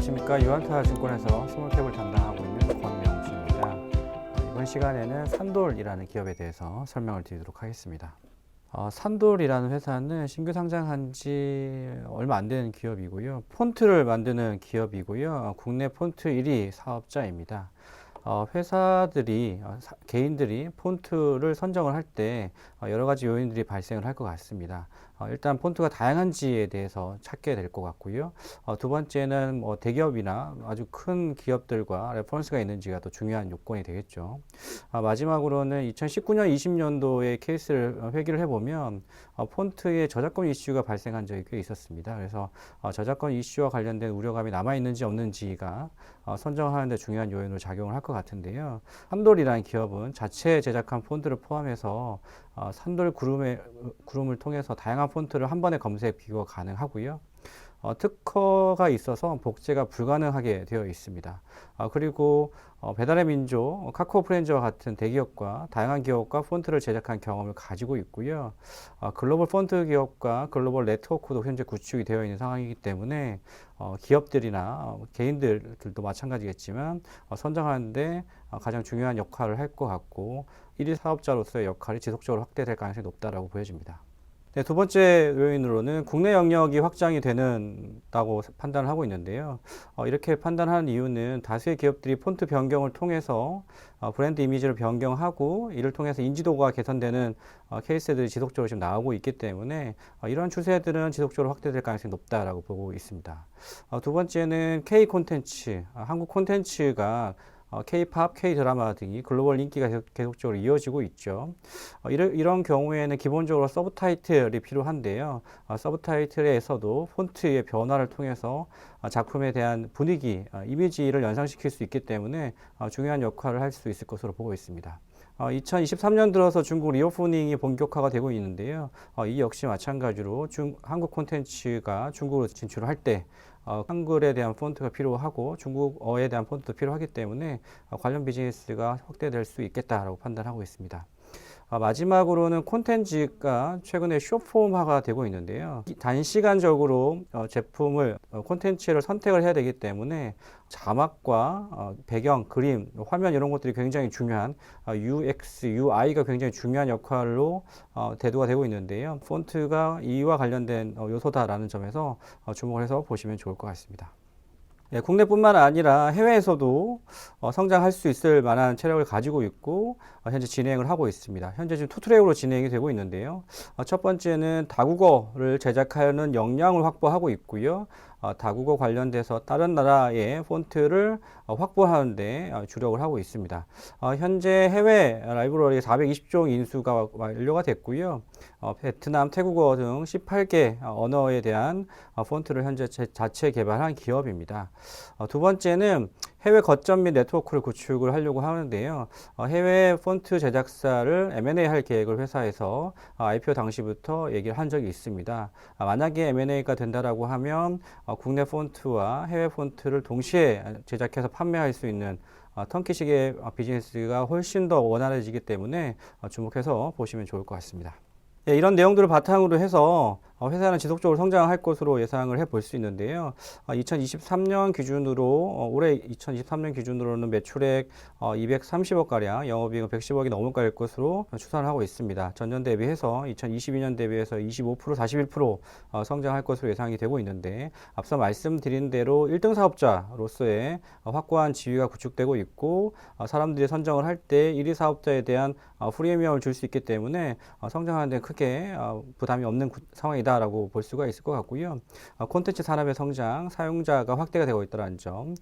안녕하십니까. 유한타증권에서 스몰캡을 담당하고 있는 권명수입니다. 이번 시간에는 산돌이라는 기업에 대해서 설명을 드리도록 하겠습니다. 산돌이라는 회사는 신규 상장한 지 얼마 안 되는 기업이고요. 폰트를 만드는 기업이고요. 국내 폰트 1위 사업자입니다. 회사들이, 개인들이 폰트를 선정을 할 때 여러 가지 요인들이 발생을 할 것 같습니다. 일단 폰트가 다양한지에 대해서 찾게 될 것 같고요. 두 번째는 대기업이나 아주 큰 기업들과 레퍼런스가 있는지가 더 중요한 요건이 되겠죠. 마지막으로는 2019년, 20년도의 케이스를 회귀를 해보면 폰트의 저작권 이슈가 발생한 적이 꽤 있었습니다. 그래서 저작권 이슈와 관련된 우려감이 남아있는지 없는지가 선정하는 데 중요한 요인으로 작용을 할 것 같은데요. 산돌이라는 기업은 자체 제작한 폰트를 포함해서 산돌 그룹을 통해서 다양한 폰트를 한 번에 검색 비교가 가능하고요. 특허가 있어서 복제가 불가능하게 되어 있습니다. 그리고 배달의 민족, 카카오 프렌즈와 같은 대기업과 다양한 기업과 폰트를 제작한 경험을 가지고 있고요. 글로벌 폰트 기업과 글로벌 네트워크도 현재 구축이 되어 있는 상황이기 때문에 기업들이나 개인들도 마찬가지겠지만 선정하는데 가장 중요한 역할을 할 것 같고 1위 사업자로서의 역할이 지속적으로 확대될 가능성이 높다라고 보여집니다. 네, 두 번째 요인으로는 국내 영역이 확장이 된다고 판단을 하고 있는데요. 이렇게 판단하는 이유는 다수의 기업들이 폰트 변경을 통해서 브랜드 이미지를 변경하고 이를 통해서 인지도가 개선되는 케이스들이 지속적으로 지금 나오고 있기 때문에 이런 추세들은 지속적으로 확대될 가능성이 높다라고 보고 있습니다. 두 번째는 K 콘텐츠, 한국 콘텐츠가 K-팝, K-드라마 등이 글로벌 인기가 계속적으로 이어지고 있죠. 이런 경우에는 기본적으로 서브타이틀이 필요한데요. 서브타이틀에서도 폰트의 변화를 통해서 작품에 대한 분위기, 이미지를 연상시킬 수 있기 때문에 중요한 역할을 할 수 있을 것으로 보고 있습니다. 2023년 들어서 중국 리오프닝이 본격화가 되고 있는데요. 이 역시 마찬가지로 한국 콘텐츠가 중국으로 진출을 할 때 한글에 대한 폰트가 필요하고 중국어에 대한 폰트도 필요하기 때문에 관련 비즈니스가 확대될 수 있겠다라고 판단하고 있습니다. 마지막으로는 콘텐츠가 최근에 숏폼화가 되고 있는데요. 단시간적으로 제품을, 콘텐츠를 선택을 해야 되기 때문에 자막과 배경, 그림, 화면 이런 것들이 굉장히 중요한 UX, UI가 굉장히 중요한 역할로 대두가 되고 있는데요. 폰트가 이와 관련된 요소다라는 점에서 주목을 해서 보시면 좋을 것 같습니다. 네, 국내뿐만 아니라 해외에서도 성장할 수 있을 만한 체력을 가지고 있고 현재 진행을 하고 있습니다. 현재 지금 투트랙으로 진행이 되고 있는데요. 첫 번째는 다국어를 제작하는 역량을 확보하고 있고요. 다국어 관련돼서 다른 나라의 폰트를 확보하는 데 주력을 하고 있습니다. 현재 해외 라이브러리 420종 인수가 완료가 됐고요. 베트남, 태국어 등 18개 언어에 대한 폰트를 현재 자체 개발한 기업입니다. 두 번째는 해외 거점 및 네트워크를 구축을 하려고 하는데요. 해외 폰트 제작사를 M&A 할 계획을 회사에서 IPO 당시부터 얘기를 한 적이 있습니다. 만약에 M&A가 된다라고 하면 국내 폰트와 해외 폰트를 동시에 제작해서 판매할 수 있는 턴키식의 비즈니스가 훨씬 더 원활해지기 때문에 주목해서 보시면 좋을 것 같습니다. 네, 이런 내용들을 바탕으로 해서 회사는 지속적으로 성장할 것으로 예상을 해볼 수 있는데요. 2023년 기준으로, 올해 2023년 기준으로는 매출액 230억가량, 영업이익은 110억이 넘을 것으로 추산을 하고 있습니다. 전년 대비해서 2022년 대비해서 25%, 41% 성장할 것으로 예상이 되고 있는데, 앞서 말씀드린 대로 1등 사업자로서의 확고한 지위가 구축되고 있고, 사람들이 선정을 할 때 1위 사업자에 대한 프리미엄을 줄 수 있기 때문에 성장하는 데 크게 부담이 없는 상황이다 라고 볼 수가 있을 것 같고요. 콘텐츠 산업의 성장, 사용자가 확대가 되고 있다는 점,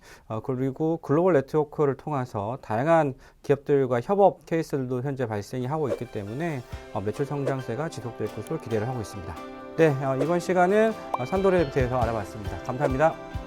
그리고 글로벌 네트워크를 통해서 다양한 기업들과 협업 케이스들도 현재 발생이 하고 있기 때문에 매출 성장세가 지속될 것으로 기대를 하고 있습니다. 네, 이번 시간은 산돌에 대해서 알아봤습니다. 감사합니다.